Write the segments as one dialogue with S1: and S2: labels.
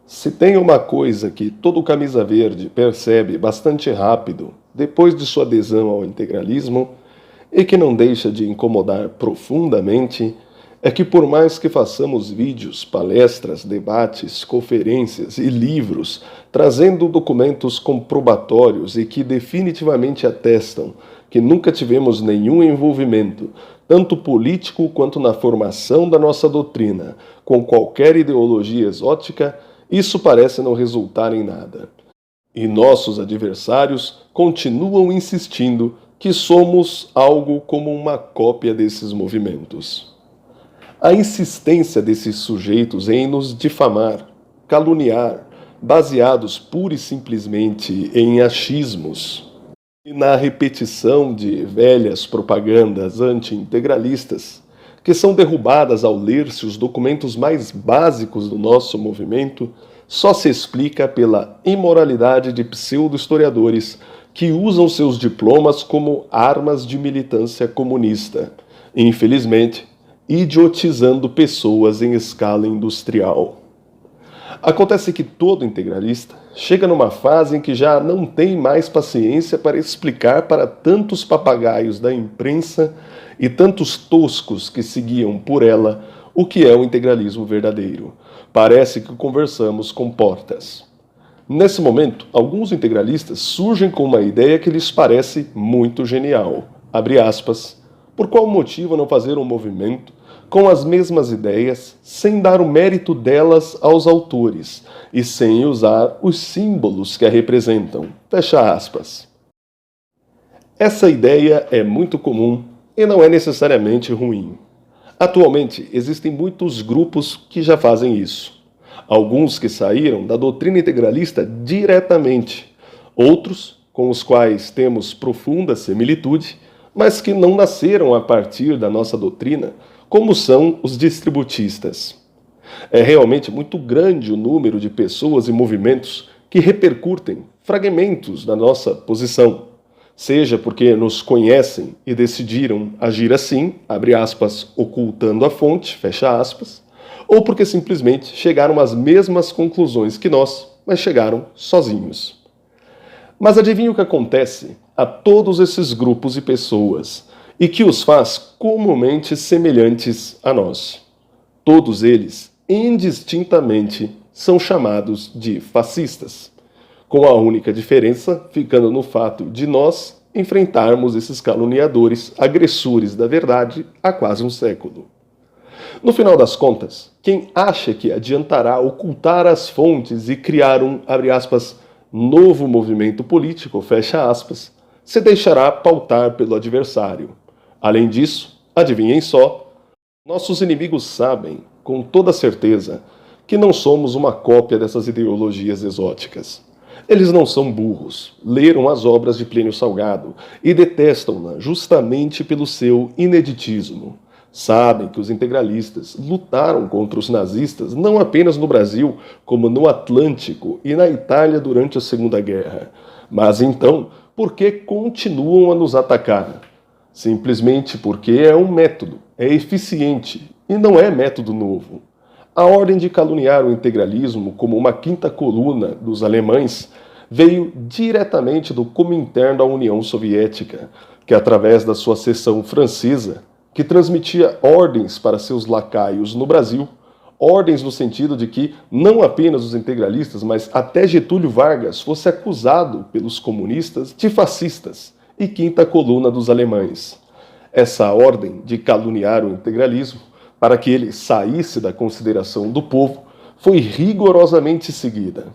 S1: Se tem uma coisa que todo camisa verde percebe bastante rápido, depois de sua adesão ao integralismo, e que não deixa de incomodar profundamente, é que por mais que façamos vídeos, palestras, debates, conferências e livros trazendo documentos comprobatórios e que definitivamente atestam que nunca tivemos nenhum envolvimento, tanto político quanto na formação da nossa doutrina, com qualquer ideologia exótica, isso parece não resultar em nada. E nossos adversários continuam insistindo que somos algo como uma cópia desses movimentos. A insistência desses sujeitos em nos difamar, caluniar, baseados pura e simplesmente em achismos, e na repetição de velhas propagandas anti-integralistas, que são derrubadas ao ler-se os documentos mais básicos do nosso movimento, só se explica pela imoralidade de pseudo-historiadores que usam seus diplomas como armas de militância comunista, infelizmente, idiotizando pessoas em escala industrial. Acontece que todo integralista chega numa fase em que já não tem mais paciência para explicar para tantos papagaios da imprensa e tantos toscos que seguiam por ela o que é o integralismo verdadeiro. Parece que conversamos com portas. Nesse momento, alguns integralistas surgem com uma ideia que lhes parece muito genial. Abre aspas. Por qual motivo não fazer um movimento com as mesmas ideias, sem dar o mérito delas aos autores e sem usar os símbolos que a representam? Fecha aspas. Essa ideia é muito comum e não é necessariamente ruim. Atualmente, existem muitos grupos que já fazem isso. Alguns que saíram da doutrina integralista diretamente, outros com os quais temos profunda similitude, mas que não nasceram a partir da nossa doutrina, como são os distributistas. É realmente muito grande o número de pessoas e movimentos que repercutem fragmentos da nossa posição, seja porque nos conhecem e decidiram agir assim, abre aspas, ocultando a fonte, fecha aspas, ou porque simplesmente chegaram às mesmas conclusões que nós, mas chegaram sozinhos. Mas adivinha o que acontece a todos esses grupos e pessoas e que os faz comumente semelhantes a nós? Todos eles, indistintamente, são chamados de fascistas, com a única diferença ficando no fato de nós enfrentarmos esses caluniadores, agressores da verdade, há quase um século. No final das contas, quem acha que adiantará ocultar as fontes e criar um, abre aspas, novo movimento político, fecha aspas, se deixará pautar pelo adversário. Além disso, adivinhem só, nossos inimigos sabem, com toda certeza, que não somos uma cópia dessas ideologias exóticas. Eles não são burros, leram as obras de Plínio Salgado e detestam-na justamente pelo seu ineditismo. Sabem que os integralistas lutaram contra os nazistas não apenas no Brasil, como no Atlântico e na Itália durante a Segunda Guerra. Mas então, por que continuam a nos atacar? Simplesmente porque é um método, é eficiente e não é método novo. A ordem de caluniar o integralismo como uma quinta coluna dos alemães veio diretamente do Comintern da União Soviética, que através da sua seção francesa, que transmitia ordens para seus lacaios no Brasil, ordens no sentido de que não apenas os integralistas, mas até Getúlio Vargas fosse acusado pelos comunistas de fascistas e quinta coluna dos alemães. Essa ordem de caluniar o integralismo, para que ele saísse da consideração do povo, foi rigorosamente seguida.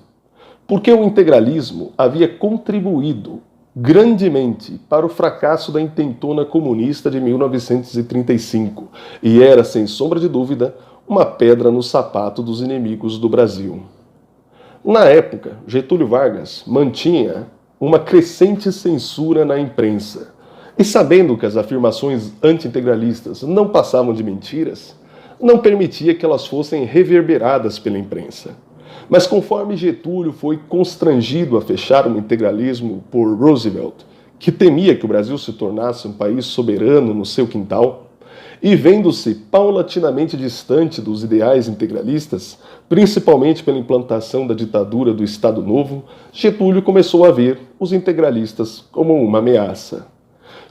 S1: Porque o integralismo havia contribuído grandemente para o fracasso da intentona comunista de 1935 e era, sem sombra de dúvida, uma pedra no sapato dos inimigos do Brasil. Na época, Getúlio Vargas mantinha uma crescente censura na imprensa e, sabendo que as afirmações anti-integralistas não passavam de mentiras, não permitia que elas fossem reverberadas pela imprensa. Mas conforme Getúlio foi constrangido a fechar o integralismo por Roosevelt, que temia que o Brasil se tornasse um país soberano no seu quintal, E vendo-se paulatinamente distante dos ideais integralistas, principalmente pela implantação da ditadura do Estado Novo, Getúlio começou a ver os integralistas como uma ameaça.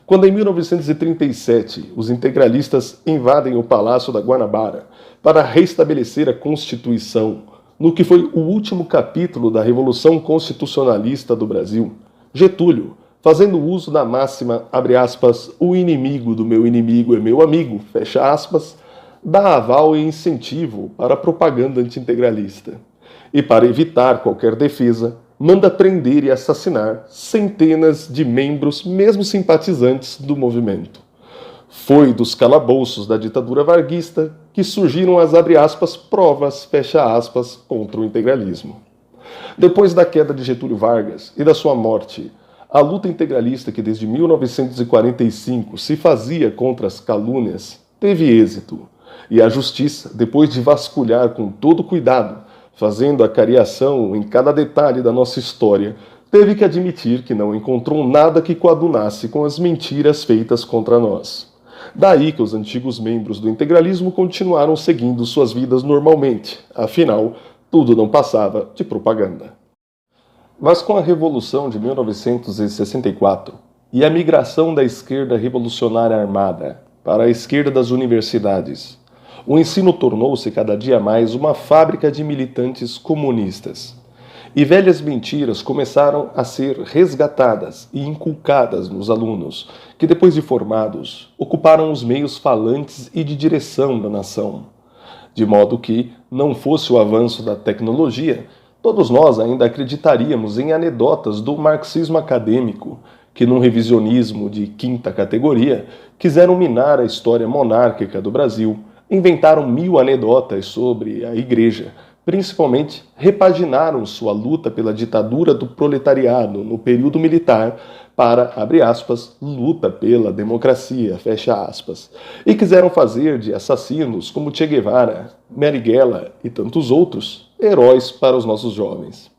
S1: Quando em 1937 os integralistas invadem o Palácio da Guanabara para restabelecer a Constituição, no que foi o último capítulo da Revolução Constitucionalista do Brasil, Getúlio, fazendo uso da máxima, abre aspas, o inimigo do meu inimigo é meu amigo, fecha aspas, dá aval e incentivo para a propaganda anti-integralista. E para evitar qualquer defesa, manda prender e assassinar centenas de membros, mesmo simpatizantes do movimento. Foi dos calabouços da ditadura varguista que surgiram as, abre aspas, provas, fecha aspas, contra o integralismo. Depois da queda de Getúlio Vargas e da sua morte, a luta integralista que desde 1945 se fazia contra as calúnias teve êxito, e a justiça, depois de vasculhar com todo cuidado, fazendo a cariação em cada detalhe da nossa história, teve que admitir que não encontrou nada que coadunasse com as mentiras feitas contra nós. Daí que os antigos membros do integralismo continuaram seguindo suas vidas normalmente, afinal, tudo não passava de propaganda. Mas com a Revolução de 1964 e a migração da esquerda revolucionária armada para a esquerda das universidades, o ensino tornou-se cada dia mais uma fábrica de militantes comunistas. E velhas mentiras começaram a ser resgatadas e inculcadas nos alunos, que depois de formados, ocuparam os meios falantes e de direção da nação. De modo que, não fosse o avanço da tecnologia, todos nós ainda acreditaríamos em anedotas do marxismo acadêmico, que num revisionismo de quinta categoria, quiseram minar a história monárquica do Brasil, inventaram 1000 anedotas sobre a Igreja, principalmente repaginaram sua luta pela ditadura do proletariado no período militar para, abre aspas, luta pela democracia, fecha aspas, e quiseram fazer de assassinos como Che Guevara, Marighella e tantos outros heróis para os nossos jovens.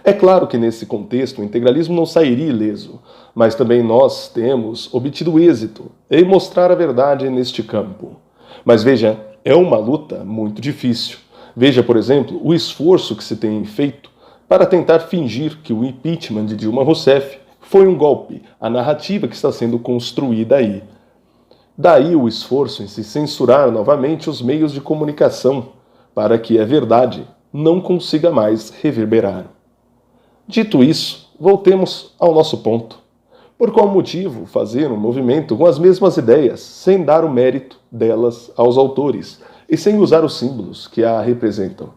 S1: É claro que nesse contexto o integralismo não sairia ileso, mas também nós temos obtido êxito em mostrar a verdade neste campo. Mas veja, é uma luta muito difícil. Veja, por exemplo, o esforço que se tem feito para tentar fingir que o impeachment de Dilma Rousseff foi um golpe, a narrativa que está sendo construída aí. Daí o esforço em se censurar novamente os meios de comunicação, para que a verdade não consiga mais reverberar. Dito isso, voltemos ao nosso ponto. Por qual motivo fazer um movimento com as mesmas ideias, sem dar o mérito delas aos autores e sem usar os símbolos que a representam?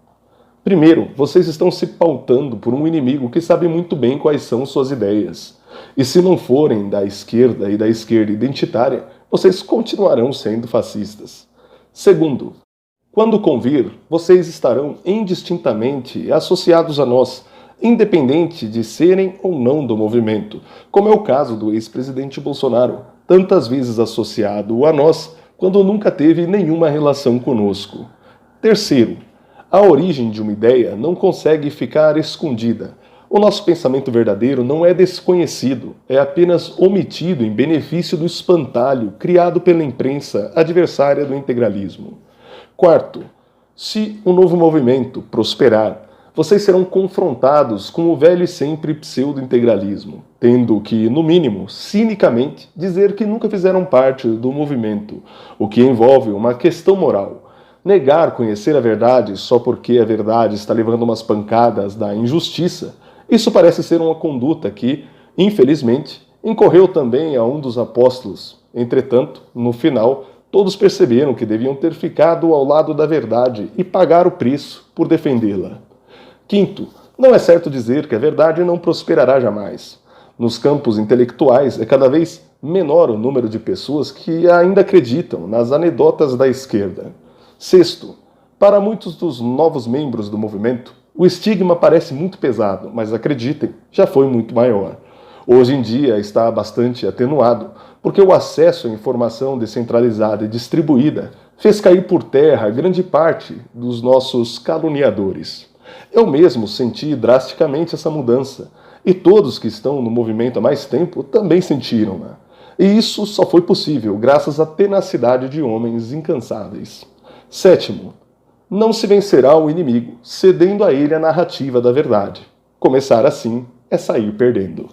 S1: Primeiro, vocês estão se pautando por um inimigo que sabe muito bem quais são suas ideias. E se não forem da esquerda e da esquerda identitária, vocês continuarão sendo fascistas. Segundo, quando convir, vocês estarão indistintamente associados a nós, independente de serem ou não do movimento, como é o caso do ex-presidente Bolsonaro, tantas vezes associado a nós, quando nunca teve nenhuma relação conosco. Terceiro, a origem de uma ideia não consegue ficar escondida. O nosso pensamento verdadeiro não é desconhecido, é apenas omitido em benefício do espantalho criado pela imprensa adversária do integralismo. Quarto, se o novo movimento prosperar, vocês serão confrontados com o velho e sempre pseudo-integralismo, tendo que, no mínimo, cinicamente, dizer que nunca fizeram parte do movimento, o que envolve uma questão moral. Negar conhecer a verdade só porque a verdade está levando umas pancadas da injustiça, isso parece ser uma conduta que, infelizmente, incorreu também a um dos apóstolos. Entretanto, no final, todos perceberam que deviam ter ficado ao lado da verdade e pagar o preço por defendê-la. Quinto, não é certo dizer que a verdade não prosperará jamais. Nos campos intelectuais é cada vez menor o número de pessoas que ainda acreditam nas anedotas da esquerda. Sexto, para muitos dos novos membros do movimento, o estigma parece muito pesado, mas acreditem, já foi muito maior. Hoje em dia está bastante atenuado, porque o acesso à informação descentralizada e distribuída fez cair por terra grande parte dos nossos caluniadores. Eu mesmo senti drasticamente essa mudança, e todos que estão no movimento há mais tempo também sentiram-na. E isso só foi possível graças à tenacidade de homens incansáveis. Sétimo, não se vencerá o inimigo cedendo a ele a narrativa da verdade. Começar assim é sair perdendo.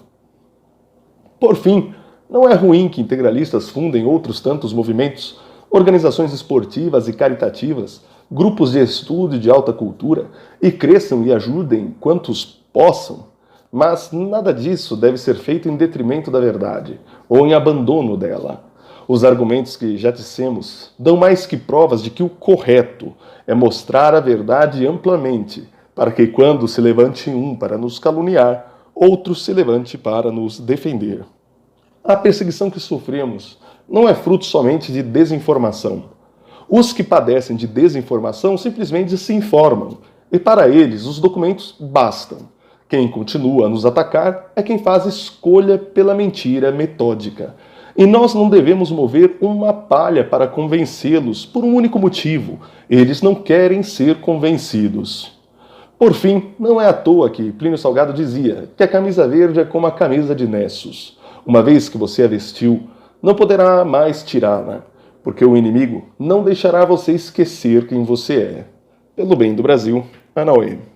S1: Por fim, não é ruim que integralistas fundem outros tantos movimentos, organizações esportivas e caritativas, grupos de estudo e de alta cultura, e cresçam e ajudem quantos possam, mas nada disso deve ser feito em detrimento da verdade, ou em abandono dela. Os argumentos que já dissemos dão mais que provas de que o correto é mostrar a verdade amplamente, para que quando se levante um para nos caluniar, outro se levante para nos defender. A perseguição que sofremos não é fruto somente de desinformação. Os que padecem de desinformação simplesmente se informam, e para eles os documentos bastam. Quem continua a nos atacar é quem faz escolha pela mentira metódica. E nós não devemos mover uma palha para convencê-los por um único motivo: eles não querem ser convencidos. Por fim, não é à toa que Plínio Salgado dizia que a camisa verde é como a camisa de Nessos. Uma vez que você a vestiu, não poderá mais tirá-la, porque o inimigo não deixará você esquecer quem você é. Pelo bem do Brasil, Anauê.